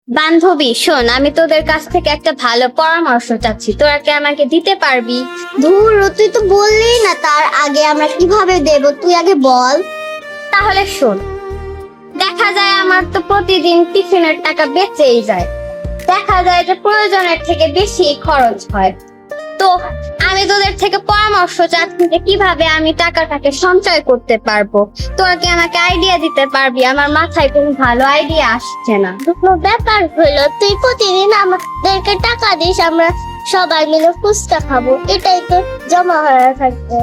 বান্ধবী শোন, আমি তোদের কাছ থেকে একটা ভালো পরামর্শ চাচ্ছি, তোরা কি আমাকে দিতে পারবি? ধুর, তুই তো বললি না তার আগে আমরা কিভাবে দেব, তুই আগে বল। তাহলে শোন, দেখা যায় আমার তো প্রতিদিন টিফিনের টাকা বেঁচেই যায়, দেখা যায় যে প্রয়োজনের থেকে বেশি খরচ হয়। তো আমি তোদের থেকে পরামর্শ চাচ্ছি যে কিভাবে আমি টাকাটাকে সঞ্চয় করতে পারবো। তোরা কি আমাকে আইডিয়া দিতে পারবি? আমার মাথায় কোনো ভালো আইডিয়া আসছে না। দুটো ব্যাপার হলো, তুই প্রতিদিন আমাদেরকে টাকা দিস, আমরা সবাই মিলে ফুচকা খাবো, এটাই তো জমা হয়ে থাকবে।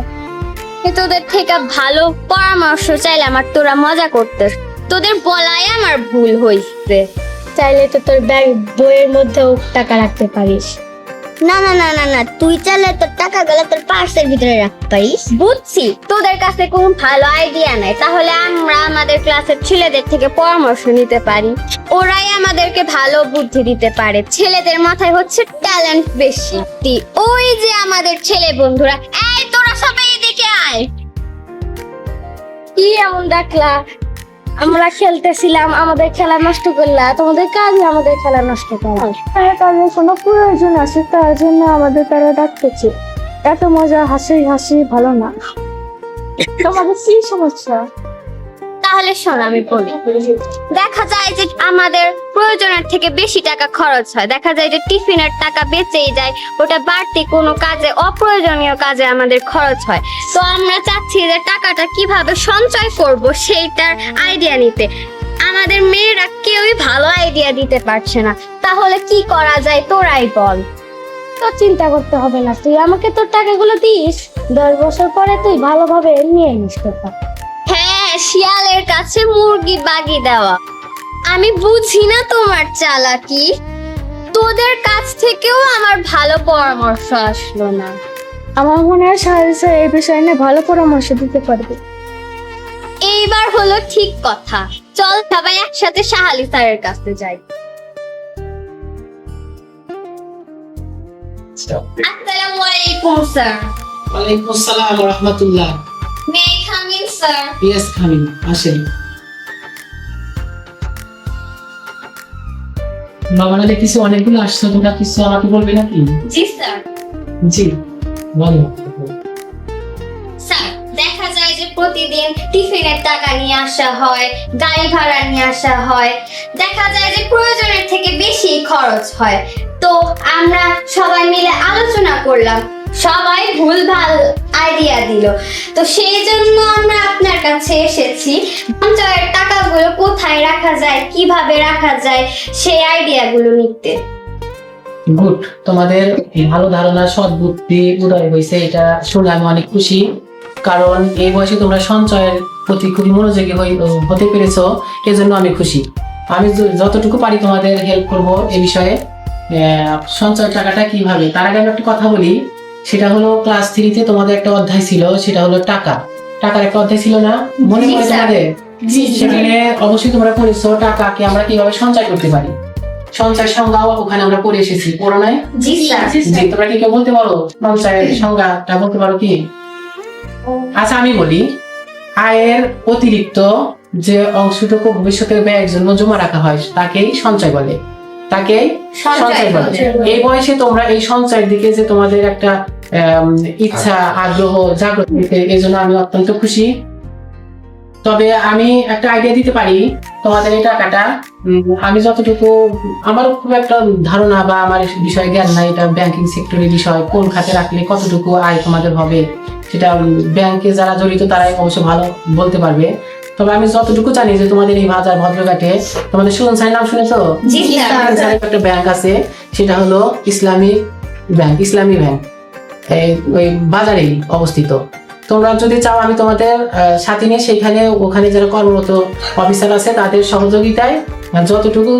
তোদের থেকে ভালো পরামর্শ চাইলে আমার তোরা মজা করতে, তোদের বলাই আমার ভুল হইছে। চাইলে তো তোর ব্যাগ বইয়ের মধ্যেও টাকা রাখতে পারিস। না না না না না, তুই চাইলে তোর টাকাগুলো তোর পার্সের ভিতরে রাখতে পারিস। বুঝছি তোদের কাছে কোনো ভালো আইডিয়া নাই, তাহলে আমরা আমাদের ক্লাসের ছেলেদের থেকে পরামর্শ নিতে পারি, ওরাই আমাদেরকে ভালো বুদ্ধি দিতে পারে। ছেলেদের মাথায় হচ্ছে ট্যালেন্ট বেশি। ওই যে আমাদের ছেলে বন্ধুরা, এই তোরা সবাই এদিকে আয়। কি এমন ডাকলা? আমরা খেলতেছিলাম, আমাদের খেলা নষ্ট করলা। তোমাদের কাজ আমাদের খেলা নষ্ট করা। তাদের কোনো প্রয়োজন আছে, তার জন্য আমাদের তারা ডাকতেছে। এত মজা, হাসি হাসি ভালো না। তোমাদের কি সমস্যা? তাহলে শোন আমি বলি, দেখা যায় যে আমাদের প্রয়োজনের থেকে বেশি টাকা খরচ হয়, দেখা যায় যে টিফিনের টাকা বেঁচেই যায়, ওটা বাড়তি কোনো কাজে, অপ্রয়োজনীয় কাজে আমাদের খরচ হয়। তো আমরা চাচ্ছি যে টাকাটা কিভাবে সঞ্চয় করব সেইটার আইডিয়া নিতে। আমাদের মেয়েরা কেউই ভালো আইডিয়া দিতে পারছে না, তাহলে কি করা যায় তোরাই বল। তো চিন্তা করতে হবে না, তুই আমাকে তোর টাকাগুলো দিস, 10 বছর পরে তুই ভালোভাবে নিয়ে নিস টাকা। হ্যাঁ, শিয়ালের কাছে মুরগি বাগি দেওয়া। আমি বুঝি না তোমার চালাকি, তোদের কাছ থেকেও আমার ভালো পরামর্শ আসলো না। আমার মনে হয় সাহেব স্যার এই বিষয় নিয়ে ভালো পরামর্শ দিতে পারবে। এইবার হলো ঠিক কথা, চল সবাই একসাথে শাহালি স্যারের কাছে যাই। আসসালামু আলাইকুম স্যার। ওয়ালাইকুম আসসালাম ওয়া রাহমাতুল্লাহ। May I come in sir? Yes, coming, আসেন। বাবারা দেখতেছি অনেকগুলো আসছো, তোমরা কিছু আমাকে বলবে নাকি? জি স্যার। জি, বলো। স্যার, দেখা যায় যে প্রতিদিন টিফিনের টাকা নিয়ে আসা হয়, গাড়ি ভাড়া নিয়ে আসা হয়, দেখা যায় যে প্রয়োজনের থেকে বেশি খরচ হয়। তো আমরা সবাই মিলে আলোচনা করলাম, সবাই ভুলভাল আইডিয়া দিল। তো সেই জন্য আমরা আপনার কাছে এসেছি, সঞ্চয়ের টাকাগুলো কোথায় রাখা যায়, কিভাবে রাখা যায় সেই আইডিয়াগুলো নিতে। গুড, তোমাদের ভালো ধারণা, সৎ বুদ্ধি উদয় হয়েছে, এটা শুনে আমি অনেক খুশি। কারণ এই বয়সে তোমরা সঞ্চয়ের প্রতি খুবই মনোযোগী হতে পেরেছো, এজন্য আমি খুশি। আমি যতটুকু পারি তোমাদের হেল্প করব এই বিষয়ে। সঞ্চয়ের টাকাটা কিভাবে, তার আগে আমি একটা কথা বলি। সেটা হলো ক্লাস 3-তে তোমাদের একটা অধ্যায় ছিল, সেটা হলো টাকার একটা অধ্যায় ছিল না, মনে পড়ে তোমাদের? সেখানে অবশ্যই তোমরা পড়েছো টাকাকে আমরা কিভাবে সঞ্চয় করতে পারি। সঞ্চয়ের সংজ্ঞাও ওখানে আমরা পড়ে এসেছি, পড়ো নাই? জি স্যার। জি, তোমরা কি কেউ বলতে পারো সঞ্চয়ের সংজ্ঞাটা বলতে পারো কি? আচ্ছা, আমি বলি। আয়ের অতিরিক্ত যে অংশটুকু ভবিষ্যতের ব্যয়ের জন্য জমা রাখা হয় তাকেই সঞ্চয় বলে, সঞ্চয় বলে। এই বয়সে তোমরা এই সঞ্চয়ের দিকে যে তোমাদের একটা ইচ্ছা, আগ্রহ জাগ্রত হয়েছে, এই জন্য আমি অত্যন্ত খুশি। তবে আমি একটা আইডিয়া দিতে পারি তোমাদের এই টাকাটা। আমি যতটুকু, আমারও খুব একটা ধারণা বা আমার বিষয়ে জ্ঞান নাই, এটা ব্যাংকিং সেক্টরের বিষয়, কোন খাতে রাখলে কতটুকু আয় তোমাদের হবে সেটা ব্যাংকে যারা জড়িত তারাই অবশ্য ভালো বলতে পারবে। তবে আমি যতটুকু জানি যে তোমাদের এই বাজার ভদ্রঘাটে তোমাদের সুজন স্যারের নাম শুনেছো? জি স্যার। একটা ব্যাংক আছে, সেটা হলো ইসলামী ব্যাংক। ওই বাজারেই অবস্থিত। তোমরা যদি চাও আমি তোমাদের সাথে নিয়ে ওখানে যারা কর্মরত অফিসার আছে তাদের সহযোগিতায় যতটুকু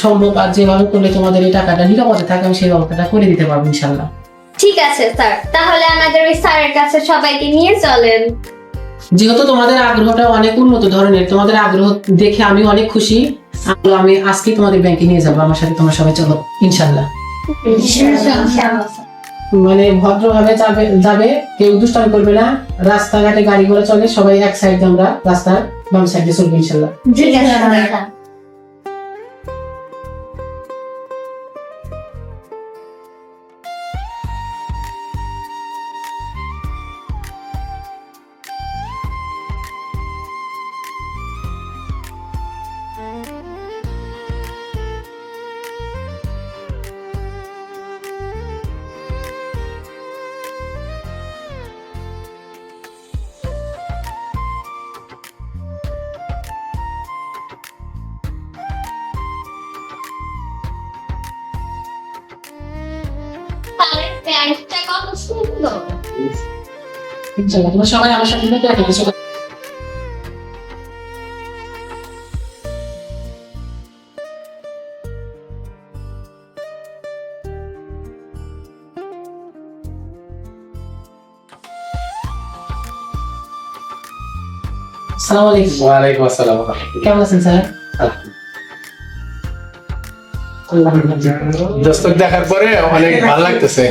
সম্ভব আর যেভাবে করলে তোমাদের এই টাকাটা নিরাপদে থাকে আমি সেই ব্যবস্থাটা করে দিতে পারবো ইনশাল্লাহ। ঠিক আছে স্যার, তাহলে আমাদের ওই স্যারের কাছে সবাইকে নিয়ে চলেন। যেহেতু তোমাদের আগ্রহটা অনেক উন্নত ধরনের, তোমাদের আগ্রহ দেখে আমি অনেক খুশি। আমি আজকে তোমাদের ব্যাংকে নিয়ে যাবো, আমার সাথে তোমরা সবাই চলো ইনশাল্লাহ। মানে ভদ্রভাবে যাবে, কেউ দুষ্টামি করবে না। রাস্তাঘাটে গাড়ি ঘোড়া চলে, সবাই এক সাইডে, আমরা রাস্তার বাম সাইডে চলবো ইনশাল্লাহ। ঠিক আছে স্যার। কত সুন্দর। ইনশাআল্লাহ তোমরা সবাই আমার সাথে দেখা করছো। আসসালামু আলাইকুম। ওয়ালাইকুম আসসালাম। কেমন আছেন স্যার? দস্তক দেখার পরে অনেক ভালো লাগতেছে।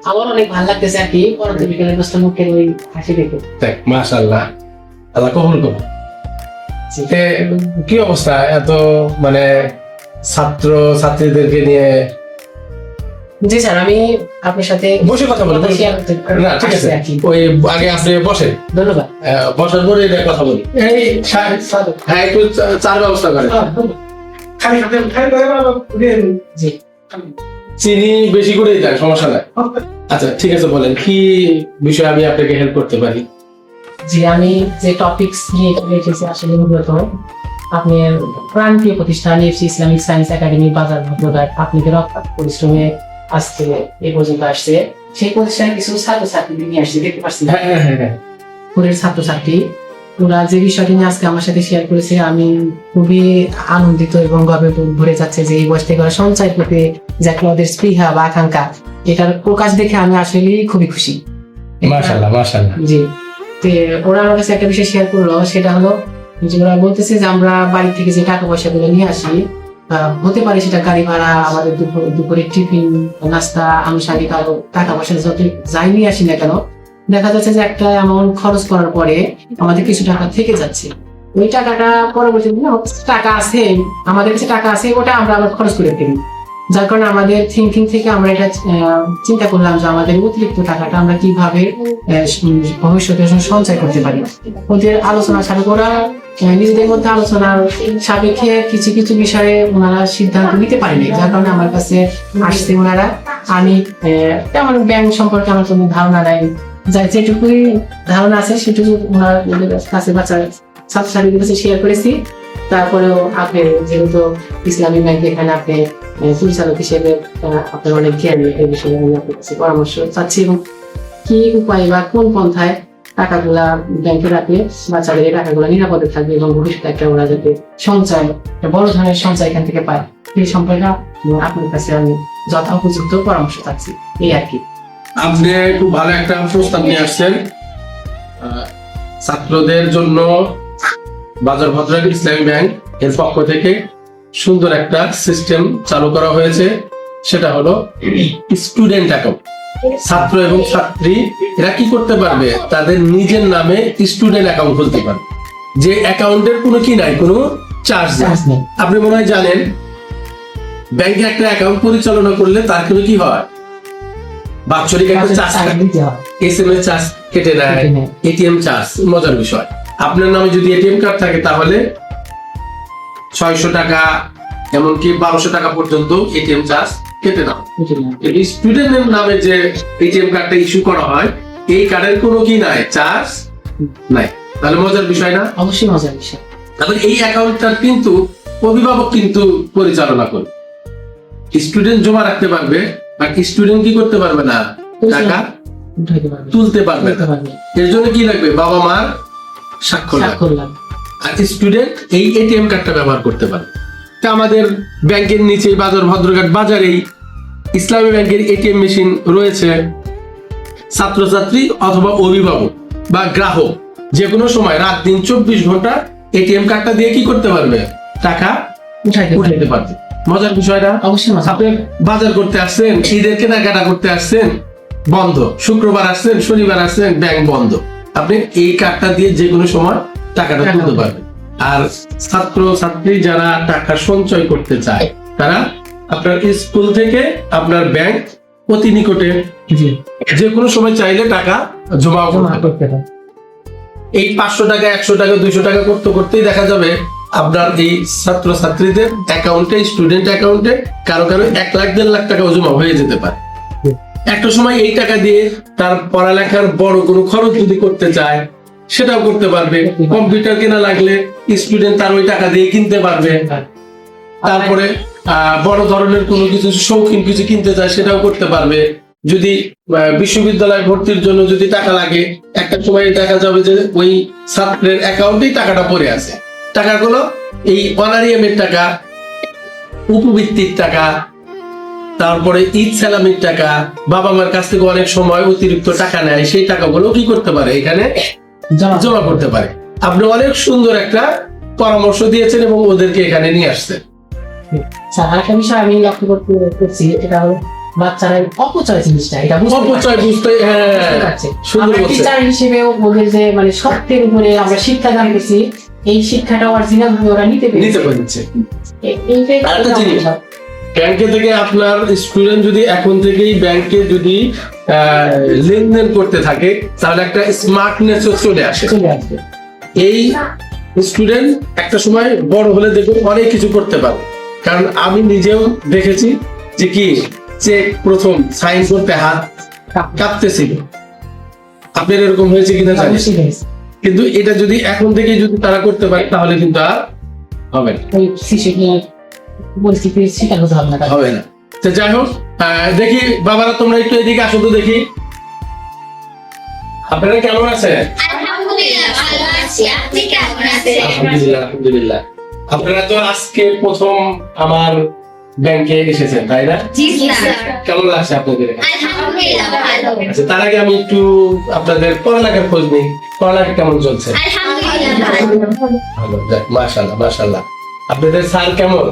আমার অনেক ভালো লাগতেছে আর কি, পরন্ত বিকেলের দোস্ত মুখের ওই হাসি দেখে। দেখ মাশাআল্লাহ, আল্লাহ কবুল করুন। এ, কি অবস্থা এত মানে ছাত্র ছাত্রীদেরকে নিয়ে? জি স্যার, আমি আপনার সাথে বসে কথা বলি। শেয়ার করতে না ঠিক আছে, আর কি। ওই আগে আপনি বসেন, ধন্যবাদ। বসার পরে এটা কথা বলি। এই হ্যাঁ, একটু চার ব্যবস্থা করেন। জি চিনি বেশি করেই দেন, সমস্যা নাই। আচ্ছা ঠিক আছে, বলেন কি বিষয়ে আমি আপনাকে হেল্প করতে পারি? জি, আমি যে টপিকস নিয়ে এসেছি আসলে মূলত আপনার প্রান্তীয় প্রতিষ্ঠান এফসি ইসলামিক সায়েন্স একাডেমি বাজার ভদ্রঘাট আপনাদের অক্লান্ত পরিশ্রমে আজকে এই পর্যন্ত আসছে। সেই প্রতিষ্ঠানে কিছু ছাত্রছাত্রী নিয়ে আসছে, দেখতে পাচ্ছেন হ্যাঁ হ্যাঁ হ্যাঁ। স্কুলের ছাত্রছাত্রী। ওরা যে বিষয়টি নিয়ে আজকে আমার সাথে শেয়ার করেছে, আমি খুবই আনন্দিত এবং গর্বে ভরে যাচ্ছে যে এই বয়স থেকে ওরা সঞ্চয় করতে যে একটা ওদের স্পৃহা বা আকাঙ্ক্ষা, এটার প্রকাশ দেখে আমি আসলে খুবই খুশি। মাশাআল্লাহ মাশাআল্লাহ। জি, তো ওরা আমার কাছে একটা বিষয় শেয়ার করলো, সেটা হলো যে ওরা বলতেছে যে আমরা বাড়ি থেকে যে টাকা পয়সা গুলো নিয়ে আসি, হতে পারে সেটা গাড়ি ভাড়া, আমাদের দুপুরে টিফিন, নাস্তা, আনুষঙ্গিক আরো টাকা পয়সা যত যাই নিয়ে আসি না কেন, দেখা যাচ্ছে যে একটা অ্যামাউন্ট খরচ করার পরে আমাদের কিছু টাকা থেকে যাচ্ছে। ওই টাকাটা পরবর্তীতে টাকা আছে, আমাদের কাছে টাকা আছে, ওটা আমরা আবার খরচ করে ফেলি। যার কারণে আমাদের থিঙ্কিং থেকে আমরা এটা চিন্তা করলাম যে আমাদের অতিরিক্ত টাকাটা আমরা কিভাবে ভবিষ্যতে সঞ্চয় করতে পারি। ওদের আলোচনা সাপেক্ষে ওরা নিজেদের মধ্যে আলোচনার সাপেক্ষে কিছু কিছু বিষয়ে ওনারা সিদ্ধান্ত নিতে পারেনি, যার কারণে আমার কাছে আসছে ওনারা। আমি তেমন ব্যাংক সম্পর্কে আমার কোনো ধারণা নাই, যার যেটুকুই ধারণা আছে সেটুকু ওনার কাছে বাচ্চা ছাত্রছাত্রীদের কাছে শেয়ার করেছি। তারপরেও আপনি যেহেতু ইসলামী ব্যাংক, এখানে আপনি পরিচালক হিসেবে আপনার অনেক জ্ঞান, এই বিষয়ে আমি আপনার কাছে পরামর্শ চাচ্ছি এবং কি উপায় বা কোন পন্থায় টাকাগুলা ব্যাংকে রাখলে বাচ্চাদের এই টাকাগুলা নিরাপদে থাকবে এবং ভবিষ্যতে একটা ওরা যাতে সঞ্চয়, একটা বড় ধরনের সঞ্চয় এখান থেকে পায়, এই সম্পর্কে আপনার কাছে আমি যথা উপযুক্ত পরামর্শ চাচ্ছি, এই আর কি। আপনি খুব ভালো একটা প্রস্তাব নিয়ে আসছেন। ছাত্রদের জন্য বাজার ভদ্রঘাট ইসলামী ব্যাংক এর পক্ষ থেকে সুন্দর একটা সিস্টেম চালু করা হয়েছে, সেটা হলো স্টুডেন্ট অ্যাকাউন্ট। ছাত্র এবং ছাত্রী এরা কি করতে পারবে, তাদের নিজের নামে স্টুডেন্ট অ্যাকাউন্ট খুলতে পারবে, যে অ্যাকাউন্টের কোনো কি নাই, কোনো চার্জ নেই। আপনি মনে হয় জানেন, ব্যাংকে একটা অ্যাকাউন্ট পরিচালনা করলে তার কোনো কি হয়, বাৎসরিক একটা চার্জ কাটে, এসএমএস চার্জ কেটে নেয়, এটিএম চার্জ। মজার বিষয়, আপনার নামে যদি এটিএম কার্ড থাকে তাহলে 600 টাকা এমনকি 1200 টাকা পর্যন্ত এটিএম চার্জ কেটে নাও। কিন্তু স্টুডেন্টের নামে যে এটিএম কার্ডটা ইস্যু করা হয়, এই কার্ডের কোনো কি নাই, চার্জ নাই। তাহলে মজার বিষয় না? অবশ্যই মজার বিষয়। তাহলে এই অ্যাকাউন্টটা কিন্তু অভিভাবক কিন্তু পরিচালনা করবে, স্টুডেন্ট জমা রাখতে পারবে, আর স্টুডেন্ট কি করতে পারবে না, টাকা তুলতে পারবে না। এর জন্য কি লাগবে, বাবা মার স্বাক্ষর লাগবে, আর স্টুডেন্ট এই এটিএম কার্ডটা ব্যবহার করতে পারবে। তা আমাদের ব্যাংকের নিচে বাজার ভদ্রঘাট বাজারেই ইসলামী ব্যাংকের এটিএম মেশিন রয়েছে। ছাত্রছাত্রী অথবা অভিভাবক বা গ্রাহক যে কোনো সময় রাত দিন 24 ঘন্টা এটিএম কার্ডটা দিয়ে কি করতে পারবে, টাকা উঠাইতে পারবে। মজার বিষয়টা অবশ্যই মজা। আপনি বাজার করতে আসছেন, ঈদের কেনাকাটা করতে আসছেন, বন্ধ, শুক্রবার আসছেন, শনিবার আসছেন, ব্যাংক বন্ধ, আপনি এই কার্ডটা দিয়ে যে কোনো সময় টাকাটা তুলতে পারবেন। আর ছাত্র ছাত্রী যারা টাকা সঞ্চয় করতে চায়, তারা আপনার স্কুল থেকে আপনার ব্যাংক অতি নিকটে, যে কোনো সময় চাইলে টাকা জমা করতে পারে। এই 500 টাকা, 100 টাকা, 200 টাকা করতে করতেই দেখা যাবে আপনার এই ছাত্র ছাত্রীদের অ্যাকাউন্টে, স্টুডেন্ট অ্যাকাউন্টে কারো কারো 1 লাখ 1.5 লাখ টাকা জমা হয়ে যেতে পারে। একটা সময় এই টাকা দিয়ে তার পড়ালেখার বড় কোনো খরচ যদি করতে চায়, সেটাও করতে পারবে। কম্পিউটার কেনা লাগলে স্টুডেন্ট তার ওই টাকা দিয়ে কিনতে পারবে। তারপরে বড় ধরনের কোনো কিছু, শৌখিন কিছু কিনতে চায়, সেটাও করতে পারবে। যদি বিশ্ববিদ্যালয় ভর্তির জন্য যদি টাকা লাগে, একটা সময় দেখা যাবে যে ওই ছাত্রের অ্যাকাউন্টেই টাকাটা পড়ে আছে। টাকাগুলো এই অনারিয়ামের টাকা, উপবৃত্তির টাকা, তারপরে ঈদ সালামির টাকা, বাবা মার কাছ থেকে অনেক সময় অতিরিক্ত টাকা নেয়, সেই টাকাগুলো কি করতে পারে এখানে জমা করতে পারে। আপনি অনেক সুন্দর একটা পরামর্শ দিয়েছেন এবং ওদেরকে এখানে নিয়ে আসছেন। আচ্ছা, আরেকটা বিষয় আমি লক্ষ্য করছি, এটা হলো বাচ্চারা অপচয় জিনিসটা, এটা অপচয় বুঝতে, সুন্দর বলছেন। টিচার হিসেবে ওদের যে মানে সত্যের উপরে আমরা শিক্ষা দান করছি, এই শিক্ষাটা অরিজিনাল ভাবে ওরা নিতে পারছে। এইটাই আরেকটা জিনিস, ব্যাংকে থেকে আপনার স্টুডেন্ট যদি এখন থেকেই ব্যাংকে যদি লেনদেন করতে থাকে, তাহলে একটা স্মার্টনেস চলে আসে। এই স্টুডেন্ট একটা সময় বড় হলে দেখুন অনেক কিছু করতে পারে। কারণ আমি নিজেও দেখেছি যে কি চেক প্রথম সাইন করতে হাত কাঁপতেছিল। আপনার এরকম হয়েছে কিনা জানি, কিন্তু এটা যদি এখন থেকে যদি তারা করতে পারে তাহলে কিন্তু আর হবে না, হবে না। তো যাই হোক, দেখি বাবারা তোমরা একটু এদিকে আসো তো দেখি, আপনারা কেমন আছেন? আলহামদুলিল্লাহ ভালো আছি, আপনি কেমন আছেন? আলহামদুলিল্লাহ, আলহামদুলিল্লাহ। আপনারা তো আজকে প্রথম আমার ব্যাংকে এসেছেন, তাই না? জি স্যার। কেমন লাগছে আপনাদের? আলহামদুলিল্লাহ ভালো। আচ্ছা, তার আগে আমি একটু আপনাদের পড়ালেখার খোঁজ নিই। পড়ালেখা কেমন চলছে? আলহামদুলিল্লাহ ভালো। ভালো, যাক, মাশাআল্লাহ, মাশাআল্লাহ। আপনাদের স্যার কেমন?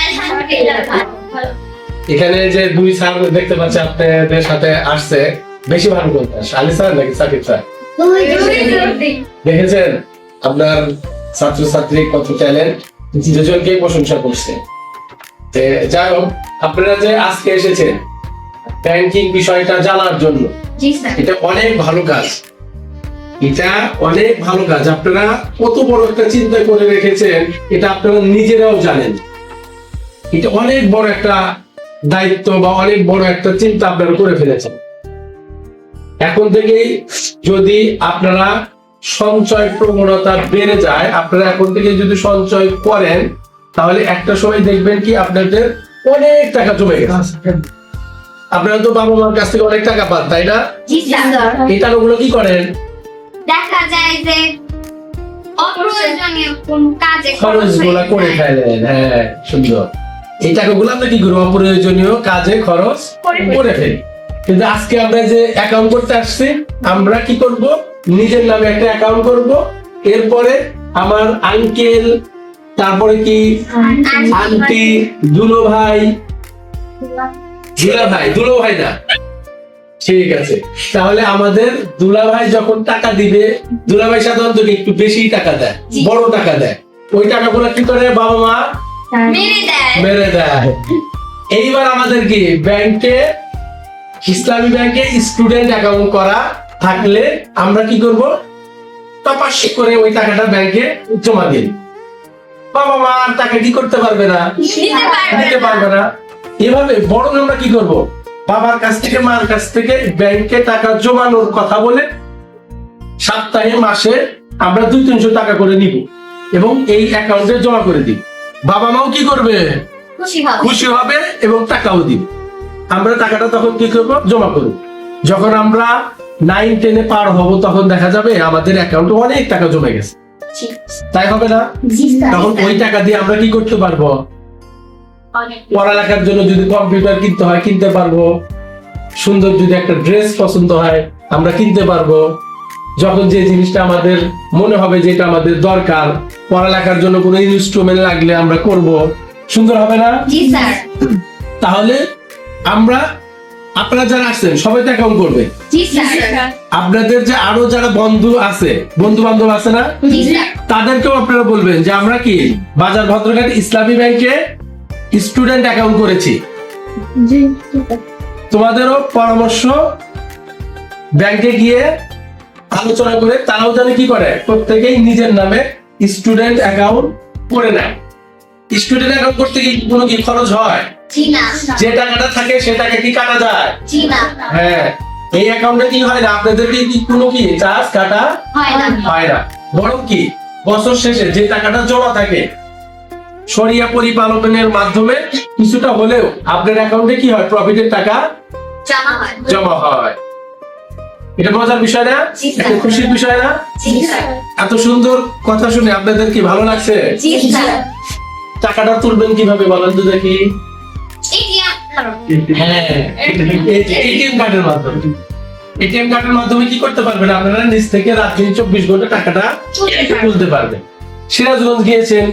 আলহামদুলিল্লাহ ভালো। এখানে যে দুই স্যার দেখতে পাচ্ছি আপনাদের সাথে আসছে, বেশি ভালো কোনটা, আলী স্যার নাকি সাকিব স্যার? দেখেছেন আপনার ছাত্রছাত্রী কত ট্যালেন্ট, দুজনকেই প্রশংসা করছে। যাই হোক, আপনারা যে আজকে এসেছেন ব্যাংকিং বিষয়টা জানার জন্য, জি স্যার। এটা অনেক ভালো কাজ, এটা অনেক ভালো কাজ। আপনারা কত বড় একটা চিন্তা করে রেখেছেন, এটা আপনারা নিজেরাও জানেন। এটা অনেক বড় একটা দায়িত্ব বা অনেক বড় একটা চিন্তা আপনারা করে ফেলেছেন। এখন থেকেই যদি আপনারা সঞ্চয় প্রবণতা বেড়ে যায়, আপনারা এখন থেকে যদি সঞ্চয় করেন, তাহলে একটা সময় দেখবেন কি আপনাদের অনেক টাকা জমে গেছে। আপনারা তো বাবা মার কাছ থেকে অনেক টাকা পান, তাই না? জি স্যার। এই টাকাগুলো কি করেন? দেখা যায় যে অপ্রয়োজনীয় কোন কাজে খরচ গুলা করে ফেলেন। হ্যাঁ, সুন্দর। এই টাকাগুলো আমরা কি করি? অপ্রয়োজনীয় কাজে খরচ করে ফেলি। কিন্তু আজকে আমরা যে অ্যাকাউন্ট করতে আসছি, আমরা কি করব? নিজের নামে একটা অ্যাকাউন্ট করব। এরপরে আমার আঙ্কেল, তারপরে কি আন্টি, দুলো ভাই না, ঠিক আছে। তাহলে আমাদের দুলাভাই যখন টাকা দিবে, দুলাভাই সাধারণত একটু বেশি টাকা দেয়, বড় টাকা দেয়। ওই টাকাগুলো কি করে বাবা মা মেরে দেয়। এইবার আমাদের কি ব্যাংকে, ইসলামী ব্যাংকে স্টুডেন্ট অ্যাকাউন্ট করা থাকলে আমরা কি করব? টপাস করে ওই টাকাটা ব্যাংকে জমা দিই। বাবা মা আর টাকা কি করতে পারবে না, দিতে পারবে না। এভাবে বরং আমরা কি করব? বাবার কাছ থেকে মার কাছ থেকে ব্যাংকে টাকা জমানোর কথা বলে সপ্তাহে মাসে আমরা 200-300 টাকা করে নিব এবং এই অ্যাকাউন্টে জমা করে দিব। বাবা মাও কি করবে? খুশি হবে এবং টাকাও দিবে। আমরা টাকাটা তখন কি করব? জমা করব। যখন আমরা 9-10-এ পার হব, তখন দেখা যাবে আমাদের অ্যাকাউন্টে অনেক টাকা জমে গেছে, তাই হবে না? তখন ওই টাকা দিয়ে আমরা কি করতে পারবো? পড়ালেখার জন্য যদি কম্পিউটার কিনতে হয় কিনতে পারবো, সুন্দর যদি একটা ড্রেস পছন্দ হয় আমরা কিনতে পারবো, যখন যে জিনিসটা আমাদের মনে হবে যে এটা আমাদের দরকার, পড়ালেখার জন্য কোনো ইনস্ট্রুমেন্ট লাগলে আমরা করব। সুন্দর হবে না? জি স্যার। তাহলে আপনারা যারা আসছেন সবাই তো অ্যাকাউন্ট করবে। জি স্যার। আপনাদের যে আরো যারা বন্ধু বান্ধব আছে না, জি স্যার। তাদেরকেও আপনারা বলবেন যে আমরা কি বাজার ভদ্রঘাট ইসলামী ব্যাংকে স্টুডেন্ট অ্যাকাউন্ট করেছি। তোমাদেরও পরামর্শ ব্যাংকে গিয়ে আলোচনা করে তারাও জানে কি করে, প্রত্যেকেই নিজের নামে স্টুডেন্ট অ্যাকাউন্ট করে নেয়। স্টুডেন্ট অ্যাকাউন্ট করতে কি কোনো কি খরচ হয়? জি না। যে টাকাটা থাকে সে টাকা কি কাটা যায়? জি না। হ্যাঁ, এই অ্যাকাউন্টে কি হয় না, আপনাদেরকে কি কোনো কি চার্জ কাটা হয় না। বরং কি বছর শেষে যে টাকাটা জমা থাকে শরিয়া পরিপালনের মাধ্যমে কিছুটা হলেও আপনার অ্যাকাউন্টে কি হয়? প্রফিটের টাকা জমা হয়। জমা হয়। এটা মজার বিষয় না? জি, স্যার। একটা খুশির বিষয় না? জি স্যার। এত সুন্দর কথা শুনে আপনাদের কি ভালো লাগছে? জি স্যার। টাকাটা তুলবেন কিভাবে বলেন তো দেখি? হ্যাঁ, এটিএম কার্ডের মাধ্যমে। এটিএম কার্ডের মাধ্যমে কি করতে পারবেন আপনারা? নিজ থেকে রাত দিন 24 ঘন্টা টাকাটা তুলতে পারবেন। সিরাজগঞ্জ গিয়েছেন,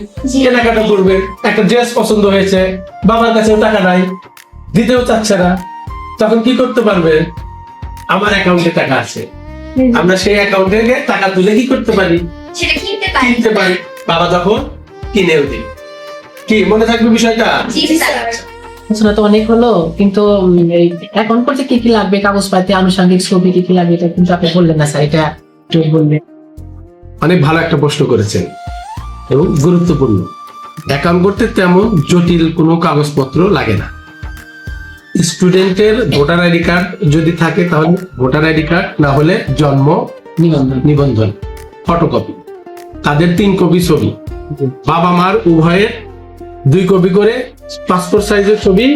কেনাকাটা করবেন, একটা ড্রেস পছন্দ হয়েছে, বাবার কাছে টাকা নাই, দিতেও চাচ্ছে না, তখন কি করতে পারবেন? আমার অ্যাকাউন্টে টাকা আছে, আমরা সেই অ্যাকাউন্ট থেকে টাকা তুলে কি করতে পারি? সেটা কিনতে পারি। কিনতে পারি। বাবা তখন কিনেও দিন। কি মনে থাকবে বিষয়টা? জি স্যার। আলোচনা তো অনেক হলো, কিন্তু এই অ্যাকাউন্ট করতে কি কি লাগবে, কাগজপাতি, আনুষঙ্গিক ছবি কি কি লাগবে, এটা কিন্তু আপনি বললেন না স্যার, এটা একটু বললেন। অনেক ভালো একটা প্রশ্ন করেছেন এবং গুরুত্বপূর্ণ। অ্যাকাউন্ট করতে তেমন জটিল কোনো কাগজপত্র লাগে না। স্টুডেন্টের ভোটার আইডি কার্ড যদি থাকে তাহলে ভোটার আইডি কার্ড, না হলে জন্ম নিবন্ধন ফটোকপি, তাদের 3 কপি ছবি, বাবা মার উভয়ের 2 কপি করে পাসপোর্ট সাইজের ছবি,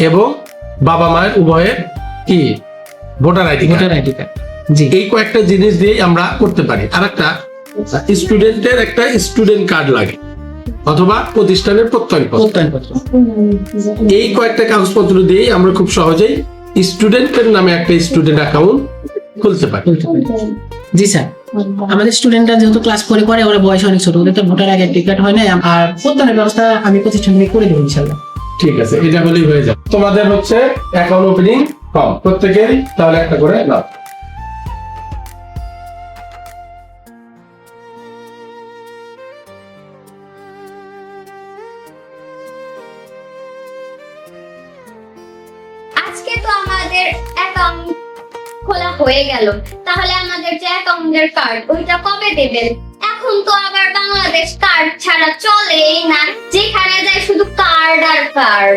এবং বাবা মায়ের উভয়ের কি voter ID card. Voter ID card. জি। এই কয়েকটা জিনিস দিয়ে আমরা করতে পারি। আর একটা স্টুডেন্টের একটা স্টুডেন্ট কার্ড লাগে, অথবা প্রতিষ্ঠানের প্রত্যয়নপত্র। প্রত্যয়নপত্র। এই কয়েকটা কাগজপত্র দিয়ে আমরা খুব সহজেই স্টুডেন্টের নামে একটা স্টুডেন্ট অ্যাকাউন্ট খুলতে পারি। বলতে পারি। জি স্যার, আমাদের স্টুডেন্টরা যেহেতু ক্লাস 4 করে, ওরা বয়স অনেক ছোট, ওদের তো ভোটার আইডি কার্ড হয় না, আর প্রত্যয়নের ব্যবস্থা আমি প্রতিষ্ঠান থেকে করে দেবো ইনশাল্লাহ। ঠিক আছে, এটা বলেই হয়ে যাবে। তোমাদের হচ্ছে অ্যাকাউন্ট ওপেনিং ফর্ম, প্রত্যেকেরই তাহলে একটা করে নাও। আজকে তো আমাদের অ্যাকাউন্ট খোলা হয়ে গেল, তাহলে আমাদের যে অ্যাকাউন্টের কার্ড ওইটা কবে দেবেন? এখন তো আবার বাংলাদেশ কার্ড ছাড়া চলেই না, যেখানে যাই শুধু কার্ড আর কার্ড।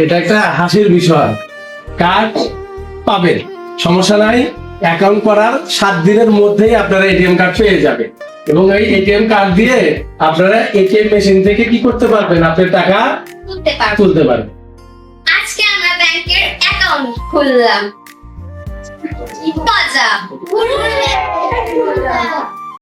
এটা একটা হাসির বিষয়। কার্ড পাবেন, সমস্যা নাই। অ্যাকাউন্ট করার 7 দিনের মধ্যেই আপনারা এটিএম কার্ড পেয়ে যাবেন, এবং এই এটিএম কার্ড দিয়ে আপনারা এটিএম মেশিন থেকে কি করতে পারবেন? আপনার টাকা তুলতে পারবো। তুলতে পারবেন। আজকে আমরা ব্যাংকের অ্যাকাউন্ট খুললাম। মজা।